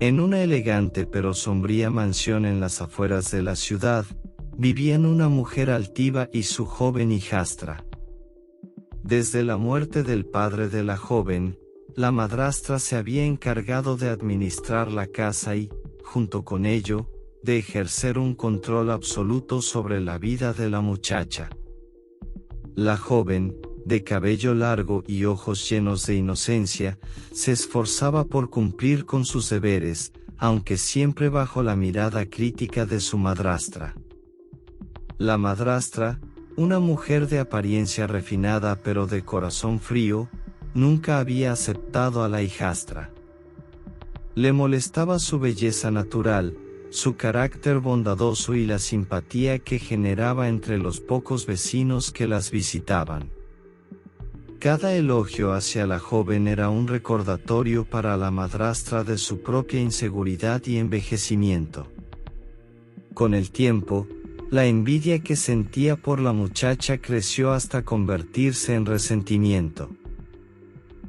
En una elegante pero sombría mansión en las afueras de la ciudad, vivían una mujer altiva y su joven hijastra. Desde la muerte del padre de la joven, la madrastra se había encargado de administrar la casa y, junto con ello, de ejercer un control absoluto sobre la vida de la muchacha. La joven, de cabello largo y ojos llenos de inocencia, se esforzaba por cumplir con sus deberes, aunque siempre bajo la mirada crítica de su madrastra. La madrastra, una mujer de apariencia refinada pero de corazón frío, nunca había aceptado a la hijastra. Le molestaba su belleza natural, su carácter bondadoso y la simpatía que generaba entre los pocos vecinos que las visitaban. Cada elogio hacia la joven era un recordatorio para la madrastra de su propia inseguridad y envejecimiento. Con el tiempo, la envidia que sentía por la muchacha creció hasta convertirse en resentimiento.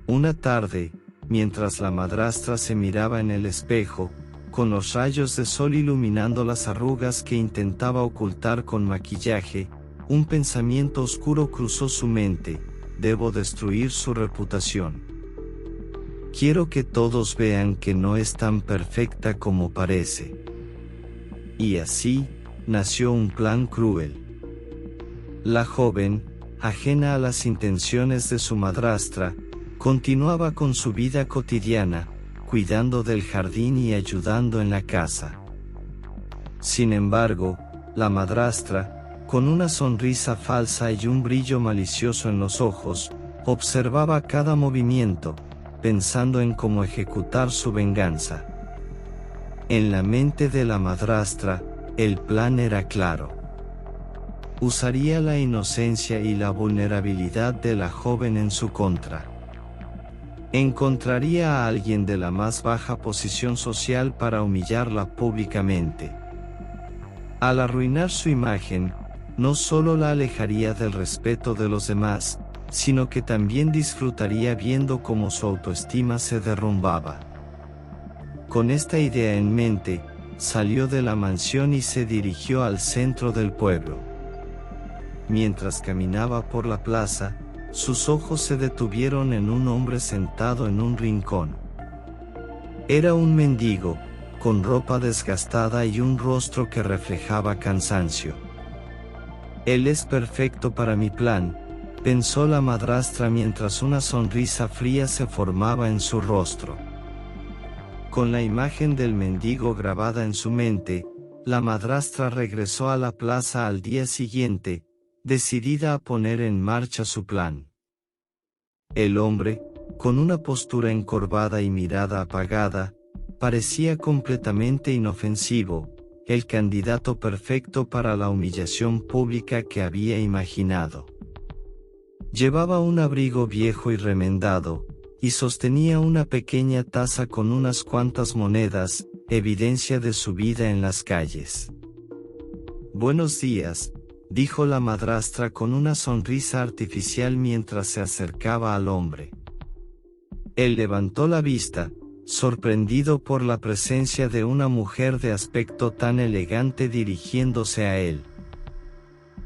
Una tarde, mientras la madrastra se miraba en el espejo, con los rayos de sol iluminando las arrugas que intentaba ocultar con maquillaje, un pensamiento oscuro cruzó su mente: debo destruir su reputación. Quiero que todos vean que no es tan perfecta como parece. Y así, nació un plan cruel. La joven, ajena a las intenciones de su madrastra, continuaba con su vida cotidiana, cuidando del jardín y ayudando en la casa. Sin embargo, la madrastra, con una sonrisa falsa y un brillo malicioso en los ojos, observaba cada movimiento, pensando en cómo ejecutar su venganza. En la mente de la madrastra, el plan era claro. Usaría la inocencia y la vulnerabilidad de la joven en su contra. Encontraría a alguien de la más baja posición social para humillarla públicamente. Al arruinar su imagen, no solo la alejaría del respeto de los demás, sino que también disfrutaría viendo cómo su autoestima se derrumbaba. Con esta idea en mente, salió de la mansión y se dirigió al centro del pueblo. Mientras caminaba por la plaza, sus ojos se detuvieron en un hombre sentado en un rincón. Era un mendigo, con ropa desgastada y un rostro que reflejaba cansancio. Él es perfecto para mi plan, pensó la madrastra mientras una sonrisa fría se formaba en su rostro. Con la imagen del mendigo grabada en su mente, la madrastra regresó a la plaza al día siguiente, decidida a poner en marcha su plan. El hombre, con una postura encorvada y mirada apagada, parecía completamente inofensivo, el candidato perfecto para la humillación pública que había imaginado. Llevaba un abrigo viejo y remendado, y sostenía una pequeña taza con unas cuantas monedas, evidencia de su vida en las calles. «Buenos días», dijo la madrastra con una sonrisa artificial mientras se acercaba al hombre. Él levantó la vista, sorprendido por la presencia de una mujer de aspecto tan elegante dirigiéndose a él.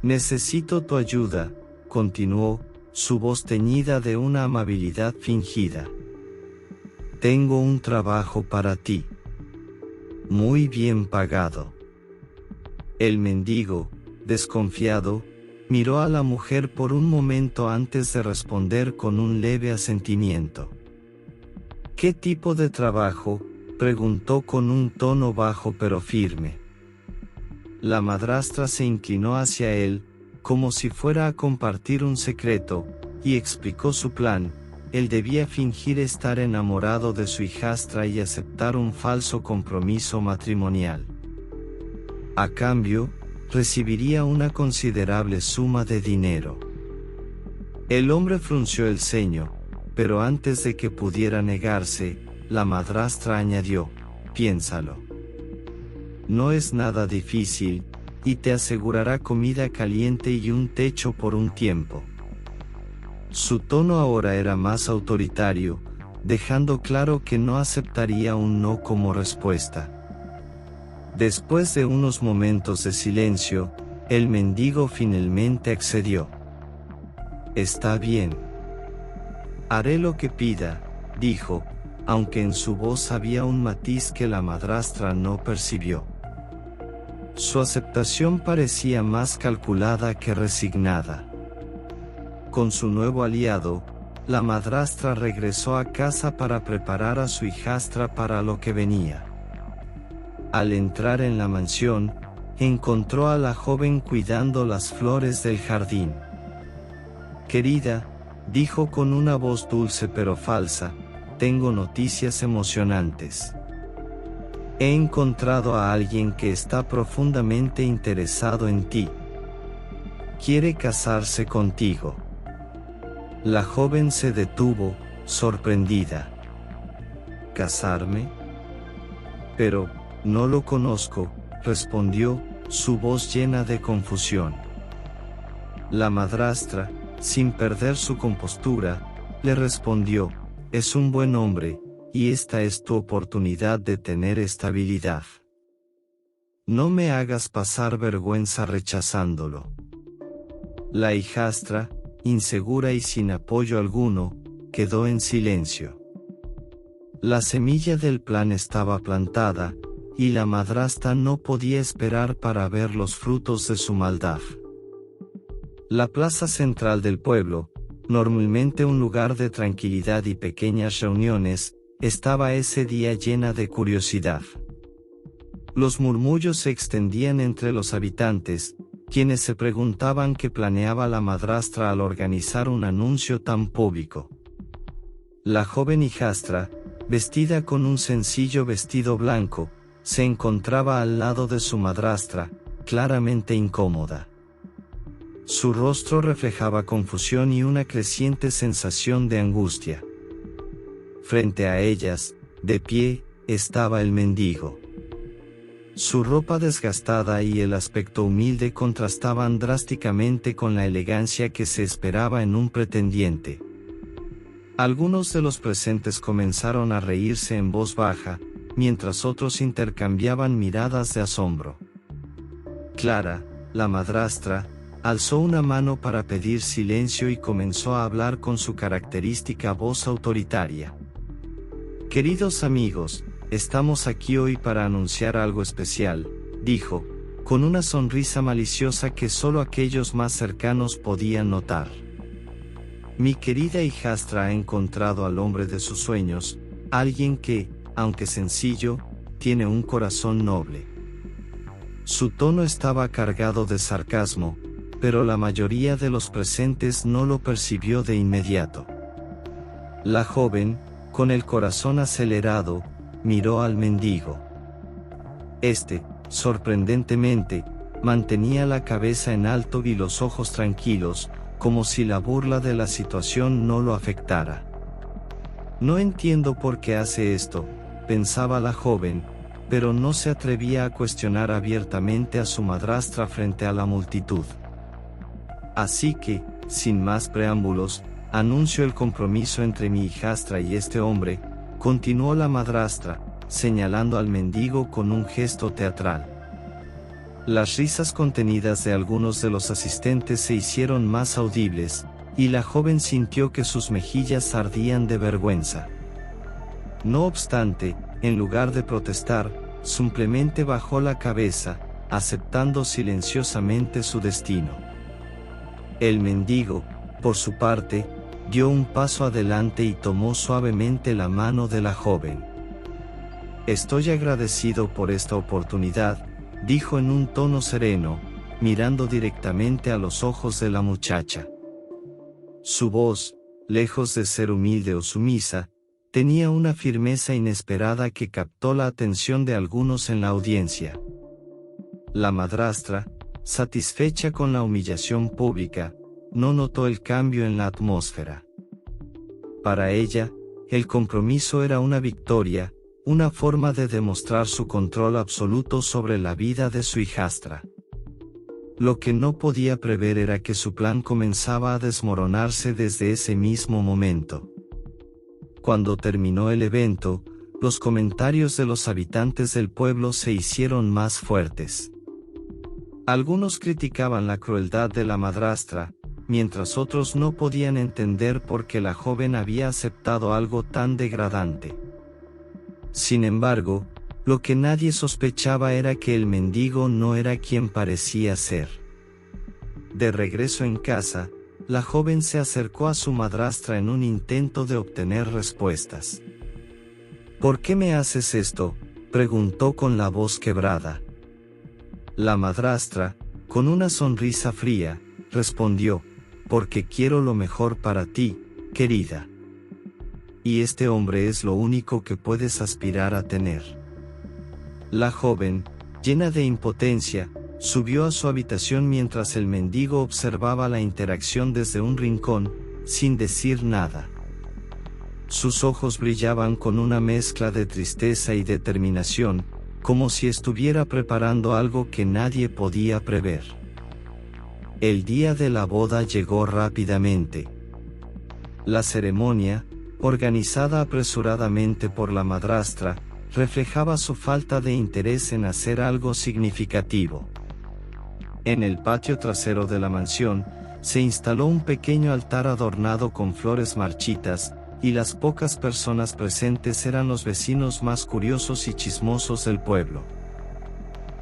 «Necesito tu ayuda», continuó, su voz teñida de una amabilidad fingida. «Tengo un trabajo para ti. Muy bien pagado». El mendigo, desconfiado, miró a la mujer por un momento antes de responder con un leve asentimiento. «¿Qué tipo de trabajo?», preguntó con un tono bajo pero firme. La madrastra se inclinó hacia él, como si fuera a compartir un secreto, y explicó su plan. Él debía fingir estar enamorado de su hijastra y aceptar un falso compromiso matrimonial. A cambio, recibiría una considerable suma de dinero. El hombre frunció el ceño, pero antes de que pudiera negarse, la madrastra añadió: «Piénsalo. No es nada difícil, y te asegurará comida caliente y un techo por un tiempo». Su tono ahora era más autoritario, dejando claro que no aceptaría un no como respuesta. Después de unos momentos de silencio, el mendigo finalmente accedió. «Está bien. Haré lo que pida», dijo, aunque en su voz había un matiz que la madrastra no percibió. Su aceptación parecía más calculada que resignada. Con su nuevo aliado, la madrastra regresó a casa para preparar a su hijastra para lo que venía. Al entrar en la mansión, encontró a la joven cuidando las flores del jardín. «Querida», dijo con una voz dulce pero falsa, «tengo noticias emocionantes. He encontrado a alguien que está profundamente interesado en ti. Quiere casarse contigo». La joven se detuvo, sorprendida. «¿Casarme? Pero, no lo conozco», respondió, su voz llena de confusión. La madrastra, sin perder su compostura, le respondió: «Es un buen hombre, y esta es tu oportunidad de tener estabilidad. No me hagas pasar vergüenza rechazándolo». La hijastra, insegura y sin apoyo alguno, quedó en silencio. La semilla del plan estaba plantada, y la madrastra no podía esperar para ver los frutos de su maldad. La plaza central del pueblo, normalmente un lugar de tranquilidad y pequeñas reuniones, estaba ese día llena de curiosidad. Los murmullos se extendían entre los habitantes, quienes se preguntaban qué planeaba la madrastra al organizar un anuncio tan público. La joven hijastra, vestida con un sencillo vestido blanco, se encontraba al lado de su madrastra, claramente incómoda. Su rostro reflejaba confusión y una creciente sensación de angustia. Frente a ellas, de pie, estaba el mendigo. Su ropa desgastada y el aspecto humilde contrastaban drásticamente con la elegancia que se esperaba en un pretendiente. Algunos de los presentes comenzaron a reírse en voz baja, mientras otros intercambiaban miradas de asombro. Clara, la madrastra, alzó una mano para pedir silencio y comenzó a hablar con su característica voz autoritaria. «Queridos amigos, estamos aquí hoy para anunciar algo especial», dijo, con una sonrisa maliciosa que solo aquellos más cercanos podían notar. «Mi querida hijastra ha encontrado al hombre de sus sueños, alguien que, aunque sencillo, tiene un corazón noble». Su tono estaba cargado de sarcasmo, pero la mayoría de los presentes no lo percibió de inmediato. La joven, con el corazón acelerado, miró al mendigo. Este, sorprendentemente, mantenía la cabeza en alto y los ojos tranquilos, como si la burla de la situación no lo afectara. «Noentiendo por qué hace esto», pensaba la joven, pero no se atrevía a cuestionar abiertamente a su madrastra frente a la multitud. «Así que, sin más preámbulos, anuncio el compromiso entre mi hijastra y este hombre», continuó la madrastra, señalando al mendigo con un gesto teatral. Las risas contenidas de algunos de los asistentes se hicieron más audibles, y la joven sintió que sus mejillas ardían de vergüenza. No obstante, en lugar de protestar, simplemente bajó la cabeza, aceptando silenciosamente su destino. El mendigo, por su parte, dio un paso adelante y tomó suavemente la mano de la joven. «Estoy agradecido por esta oportunidad», dijo en un tono sereno, mirando directamente a los ojos de la muchacha. Su voz, lejos de ser humilde o sumisa, tenía una firmeza inesperada que captó la atención de algunos en la audiencia. La madrastra, satisfecha con la humillación pública, no notó el cambio en la atmósfera. Para ella, el compromiso era una victoria, una forma de demostrar su control absoluto sobre la vida de su hijastra. Lo que no podía prever era que su plan comenzaba a desmoronarse desde ese mismo momento. Cuando terminó el evento, los comentarios de los habitantes del pueblo se hicieron más fuertes. Algunos criticaban la crueldad de la madrastra, mientras otros no podían entender por qué la joven había aceptado algo tan degradante. Sin embargo, lo que nadie sospechaba era que el mendigo no era quien parecía ser. De regreso en casa, la joven se acercó a su madrastra en un intento de obtener respuestas. ¿Por qué me haces esto?, preguntó con la voz quebrada. La madrastra, con una sonrisa fría, respondió: porque quiero lo mejor para ti, querida. Y este hombre es lo único que puedes aspirar a tener. La joven, llena de impotencia, subió a su habitación mientras el mendigo observaba la interacción desde un rincón, sin decir nada. Sus ojos brillaban con una mezcla de tristeza y determinación, como si estuviera preparando algo que nadie podía prever. El día de la boda llegó rápidamente. La ceremonia, organizada apresuradamente por la madrastra, reflejaba su falta de interés en hacer algo significativo. En el patio trasero de la mansión, se instaló un pequeño altar adornado con flores marchitas, y las pocas personas presentes eran los vecinos más curiosos y chismosos del pueblo.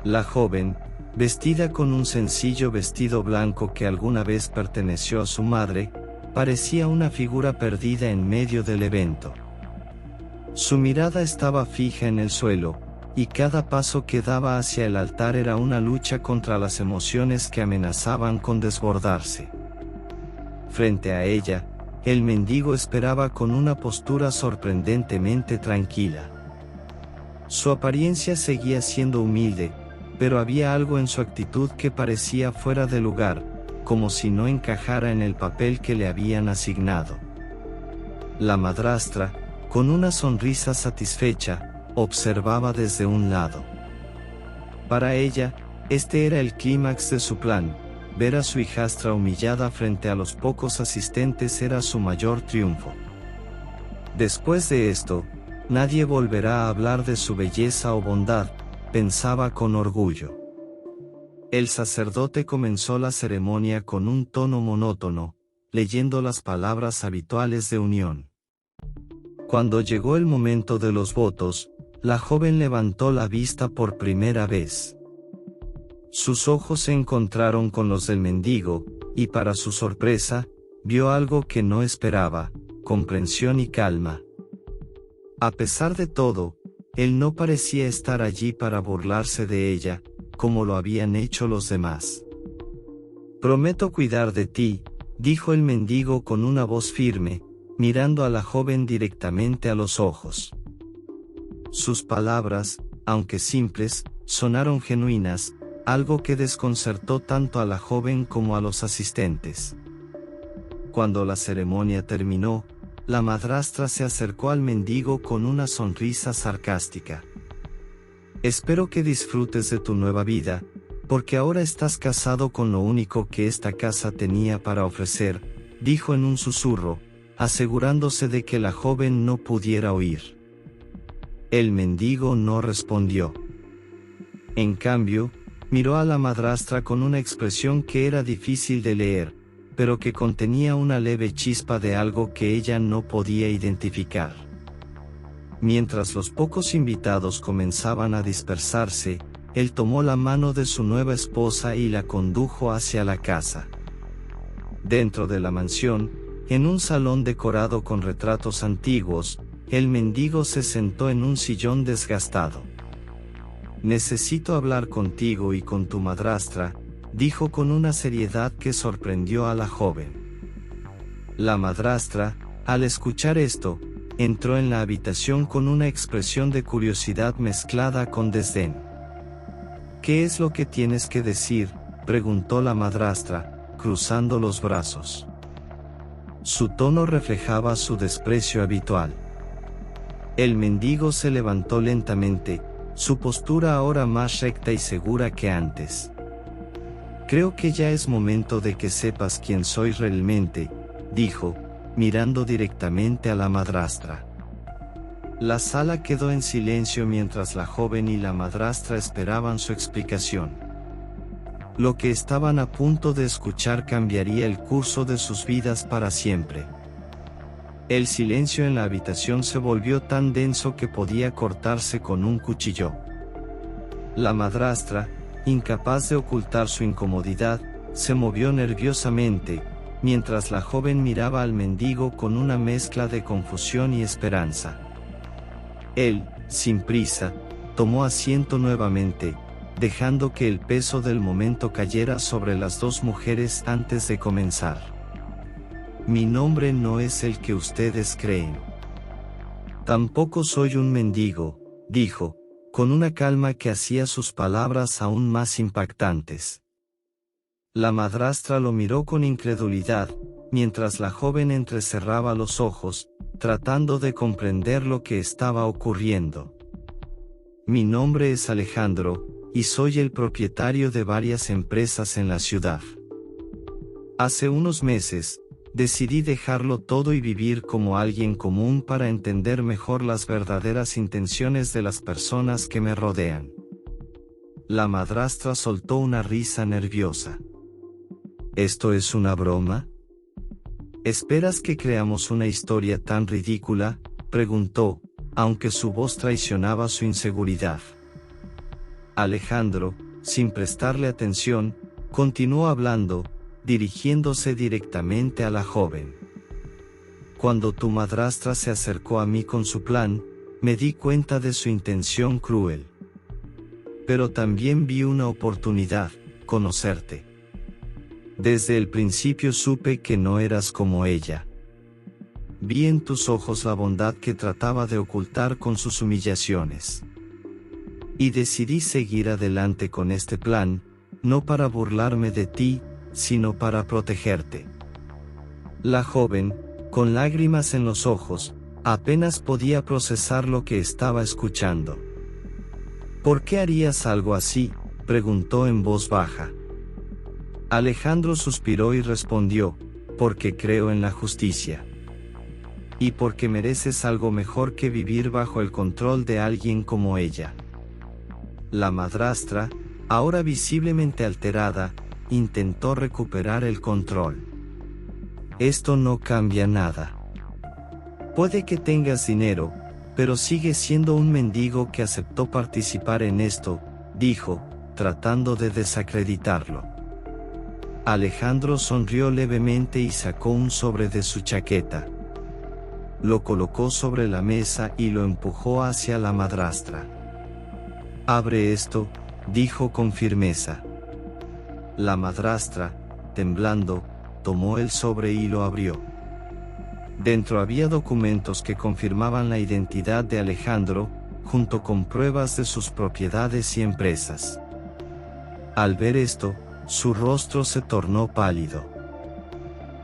La joven, vestida con un sencillo vestido blanco que alguna vez perteneció a su madre, parecía una figura perdida en medio del evento. Su mirada estaba fija en el suelo, y cada paso que daba hacia el altar era una lucha contra las emociones que amenazaban con desbordarse. Frente a ella, el mendigo esperaba con una postura sorprendentemente tranquila. Su apariencia seguía siendo humilde, pero había algo en su actitud que parecía fuera de lugar, como si no encajara en el papel que le habían asignado. La madrastra, con una sonrisa satisfecha, observaba desde un lado. Para ella, este era el clímax de su plan. Ver a su hijastra humillada frente a los pocos asistentes era su mayor triunfo. Después de esto, nadie volverá a hablar de su belleza o bondad, pensaba con orgullo. El sacerdote comenzó la ceremonia con un tono monótono, leyendo las palabras habituales de unión. Cuando llegó el momento de los votos, la joven levantó la vista por primera vez. Sus ojos se encontraron con los del mendigo, y para su sorpresa, vio algo que no esperaba: comprensión y calma. A pesar de todo, él no parecía estar allí para burlarse de ella, como lo habían hecho los demás. Prometo cuidar de ti, dijo el mendigo con una voz firme, mirando a la joven directamente a los ojos. Sus palabras, aunque simples, sonaron genuinas, algo que desconcertó tanto a la joven como a los asistentes. Cuando la ceremonia terminó, la madrastra se acercó al mendigo con una sonrisa sarcástica. Espero que disfrutes de tu nueva vida, porque ahora estás casado con lo único que esta casa tenía para ofrecer, dijo en un susurro, asegurándose de que la joven no pudiera oír. El mendigo no respondió. En cambio, miró a la madrastra con una expresión que era difícil de leer, pero que contenía una leve chispa de algo que ella no podía identificar. Mientras los pocos invitados comenzaban a dispersarse, él tomó la mano de su nueva esposa y la condujo hacia la casa. Dentro de la mansión, en un salón decorado con retratos antiguos, el mendigo se sentó en un sillón desgastado. Necesito hablar contigo y con tu madrastra, dijo con una seriedad que sorprendió a la joven. La madrastra, al escuchar esto, entró en la habitación con una expresión de curiosidad mezclada con desdén. ¿Qué es lo que tienes que decir?, preguntó la madrastra, cruzando los brazos. Su tono reflejaba su desprecio habitual. El mendigo se levantó lentamente, su postura ahora más recta y segura que antes. Creo que ya es momento de que sepas quién soy realmente, dijo, mirando directamente a la madrastra. La sala quedó en silencio mientras la joven y la madrastra esperaban su explicación. Lo que estaban a punto de escuchar cambiaría el curso de sus vidas para siempre. El silencio en la habitación se volvió tan denso que podía cortarse con un cuchillo. La madrastra, incapaz de ocultar su incomodidad, se movió nerviosamente, mientras la joven miraba al mendigo con una mezcla de confusión y esperanza. Él, sin prisa, tomó asiento nuevamente, dejando que el peso del momento cayera sobre las dos mujeres antes de comenzar. Mi nombre no es el que ustedes creen. Tampoco soy un mendigo, dijo, con una calma que hacía sus palabras aún más impactantes. La madrastra lo miró con incredulidad, mientras la joven entrecerraba los ojos, tratando de comprender lo que estaba ocurriendo. Mi nombre es Alejandro, y soy el propietario de varias empresas en la ciudad. Hace unos meses, decidí dejarlo todo y vivir como alguien común para entender mejor las verdaderas intenciones de las personas que me rodean. La madrastra soltó una risa nerviosa. ¿Esto es una broma? ¿Esperas que creamos una historia tan ridícula?, preguntó, aunque su voz traicionaba su inseguridad. Alejandro, sin prestarle atención, continuó hablando, dirigiéndose directamente a la joven. Cuando tu madrastra se acercó a mí con su plan, me di cuenta de su intención cruel. Pero también vi una oportunidad: conocerte. Desde el principio supe que no eras como ella. Vi en tus ojos la bondad que trataba de ocultar con sus humillaciones. Y decidí seguir adelante con este plan, no para burlarme de ti, sino para protegerte. La joven, con lágrimas en los ojos, apenas podía procesar lo que estaba escuchando. ¿Por qué harías algo así?, preguntó en voz baja. Alejandro suspiró y respondió: porque creo en la justicia. Y porque mereces algo mejor que vivir bajo el control de alguien como ella. La madrastra, ahora visiblemente alterada, intentó recuperar el control. Esto no cambia nada. Puede que tengas dinero, pero sigues siendo un mendigo que aceptó participar en esto, dijo, tratando de desacreditarlo. Alejandro sonrió levemente y sacó un sobre de su chaqueta. Lo colocó sobre la mesa y lo empujó hacia la madrastra. Abre esto, dijo con firmeza. La madrastra, temblando, tomó el sobre y lo abrió. Dentro había documentos que confirmaban la identidad de Alejandro, junto con pruebas de sus propiedades y empresas. Al ver esto, su rostro se tornó pálido.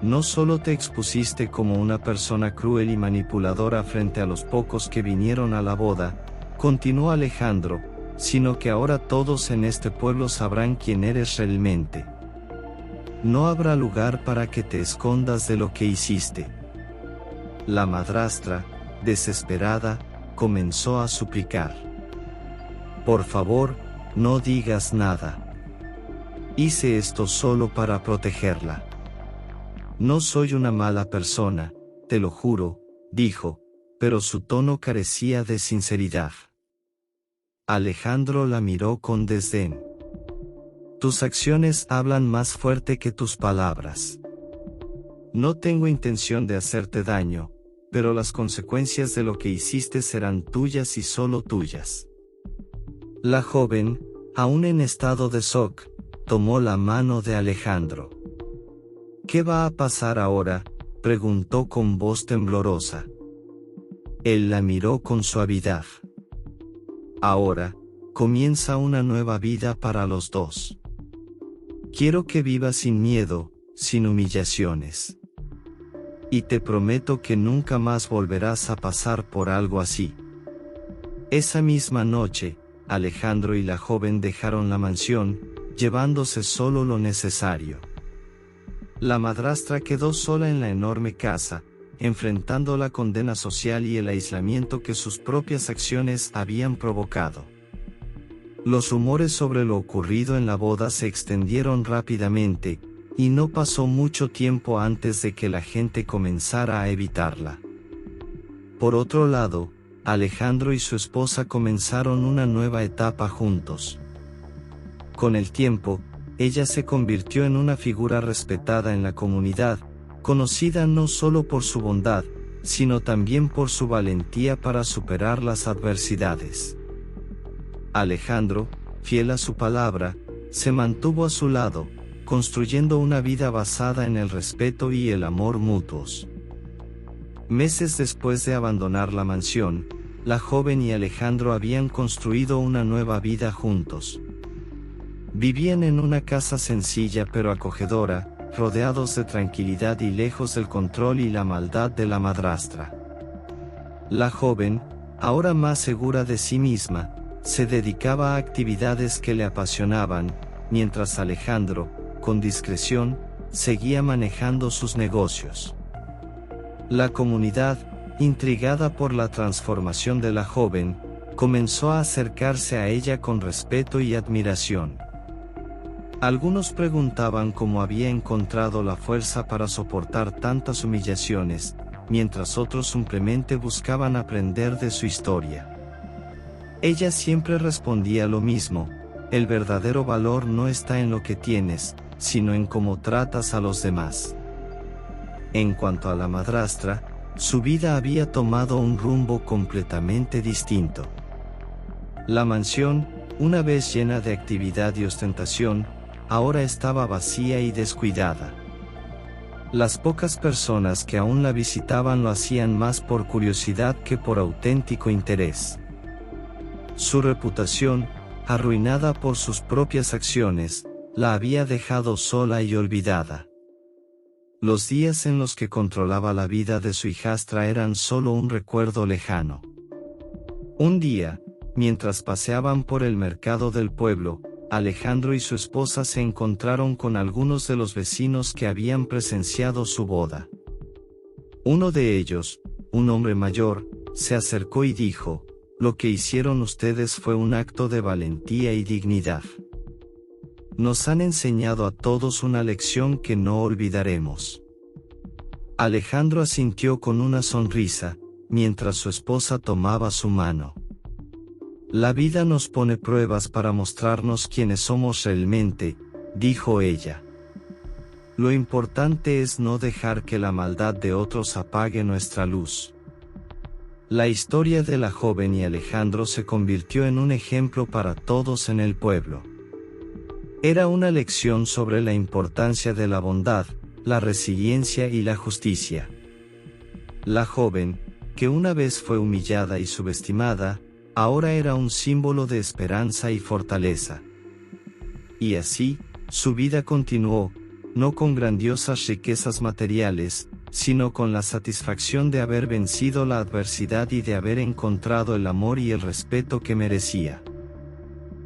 No solo te expusiste como una persona cruel y manipuladora frente a los pocos que vinieron a la boda, continuó Alejandro, sino que ahora todos en este pueblo sabrán quién eres realmente. No habrá lugar para que te escondas de lo que hiciste. La madrastra, desesperada, comenzó a suplicar. Por favor, no digas nada. Hice esto solo para protegerla. No soy una mala persona, te lo juro, dijo, pero su tono carecía de sinceridad. Alejandro la miró con desdén. Tus acciones hablan más fuerte que tus palabras. No tengo intención de hacerte daño, pero las consecuencias de lo que hiciste serán tuyas y solo tuyas. La joven, aún en estado de shock, tomó la mano de Alejandro. ¿Qué va a pasar ahora?, preguntó con voz temblorosa. Él la miró con suavidad. Ahora, comienza una nueva vida para los dos. Quiero que vivas sin miedo, sin humillaciones. Y te prometo que nunca más volverás a pasar por algo así. Esa misma noche, Alejandro y la joven dejaron la mansión, llevándose solo lo necesario. La madrastra quedó sola en la enorme casa, enfrentando la condena social y el aislamiento que sus propias acciones habían provocado. Los rumores sobre lo ocurrido en la boda se extendieron rápidamente, y no pasó mucho tiempo antes de que la gente comenzara a evitarla. Por otro lado, Alejandro y su esposa comenzaron una nueva etapa juntos. Con el tiempo, ella se convirtió en una figura respetada en la comunidad, conocida no solo por su bondad, sino también por su valentía para superar las adversidades. Alejandro, fiel a su palabra, se mantuvo a su lado, construyendo una vida basada en el respeto y el amor mutuos. Meses después de abandonar la mansión, la joven y Alejandro habían construido una nueva vida juntos. Vivían en una casa sencilla pero acogedora, rodeados de tranquilidad y lejos del control y la maldad de la madrastra. La joven, ahora más segura de sí misma, se dedicaba a actividades que le apasionaban, mientras Alejandro, con discreción, seguía manejando sus negocios. La comunidad, intrigada por la transformación de la joven, comenzó a acercarse a ella con respeto y admiración. Algunos preguntaban cómo había encontrado la fuerza para soportar tantas humillaciones, mientras otros simplemente buscaban aprender de su historia. Ella siempre respondía lo mismo: el verdadero valor no está en lo que tienes, sino en cómo tratas a los demás. En cuanto a la madrastra, su vida había tomado un rumbo completamente distinto. La mansión, una vez llena de actividad y ostentación, ahora estaba vacía y descuidada. Las pocas personas que aún la visitaban lo hacían más por curiosidad que por auténtico interés. Su reputación, arruinada por sus propias acciones, la había dejado sola y olvidada. Los días en los que controlaba la vida de su hijastra eran solo un recuerdo lejano. Un día, mientras paseaban por el mercado del pueblo, Alejandro y su esposa se encontraron con algunos de los vecinos que habían presenciado su boda. Uno de ellos, un hombre mayor, se acercó y dijo: «Lo que hicieron ustedes fue un acto de valentía y dignidad. Nos han enseñado a todos una lección que no olvidaremos». Alejandro asintió con una sonrisa, mientras su esposa tomaba su mano. «La vida nos pone pruebas para mostrarnos quiénes somos realmente», dijo ella. «Lo importante es no dejar que la maldad de otros apague nuestra luz». La historia de la joven y Alejandro se convirtió en un ejemplo para todos en el pueblo. Era una lección sobre la importancia de la bondad, la resiliencia y la justicia. La joven, que una vez fue humillada y subestimada, ahora era un símbolo de esperanza y fortaleza. Y así, su vida continuó, no con grandiosas riquezas materiales, sino con la satisfacción de haber vencido la adversidad y de haber encontrado el amor y el respeto que merecía.